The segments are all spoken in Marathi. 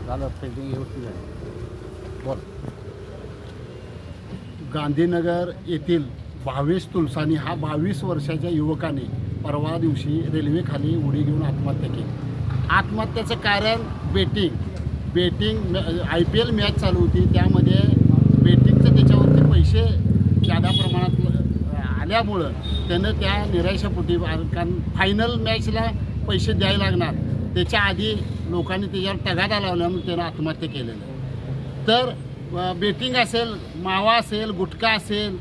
झालं पेंटिंग व्यवस्थित झाली. बोल. गांधीनगर येथील भावेश तुलसानी हा 22 वर्षाच्या युवकाने परवा दिवशी रेल्वेखाली उडी घेऊन आत्महत्या केली. आत्महत्येचं कारण बेटिंग IPL मॅच चालू होती, त्यामध्ये बेटिंगचं त्याच्यावरती पैसे जादा प्रमाणात आल्यामुळं त्यानं त्या निराशेपोटी, कारण फायनल मॅचला पैसे द्यायला लागणार त्याच्या आधी लोकांनी त्याच्यावर तगादा लावल्यामुळे त्यानं आत्महत्या केलेलं आहे. तर बेटिंग असेल, मावा असेल, गुटखा असेल,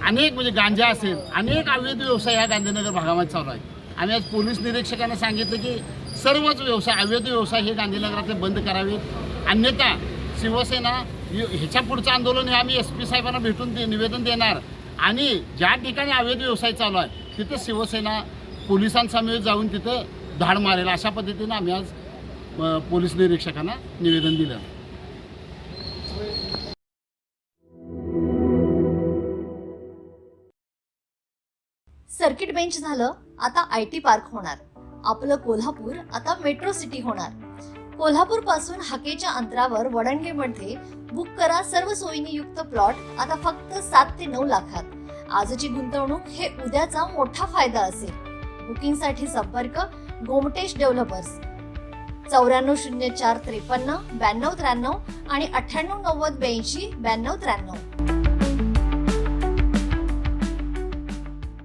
अनेक म्हणजे गांजा असेल, अनेक अवैध व्यवसाय ह्या गांधीनगर भागामध्ये चालू आहे. आम्ही आज पोलीस निरीक्षकांना सांगितलं की सर्वच व्यवसाय, अवैध व्यवसाय हे गांधीनगरातले बंद करावेत, अन्यथा शिवसेना ह्याच्या पुढचं आंदोलन हे आम्ही SP साहेबांना भेटून निवेदन देणार आणि ज्या ठिकाणी अवैध व्यवसाय चालू आहे तिथं शिवसेना पोलिसांसमवेत जाऊन तिथं धाड मारेल, अशा पद्धतीनं आम्ही आज पोलीस निरीक्षकांना निवेदन दिलं. सर्किट बेंच झालं, आता IT पार्क होणार. आपलं कोल्हापूर आता मेट्रो सिटी होणार. कोल्हापूर पासून हाकेच्या अंतरावर वडणगेमध्ये बुक करा सर्व सोयींनी युक्त प्लॉट आता फक्त 7 ते 9 लाखात. आजची गुंतवणूक हे उद्याचा मोठा फायदा असेल. बुकिंगसाठी संपर्क गोमटेश डेव्हलपर्स 940453 9293 आणि 989082 9293.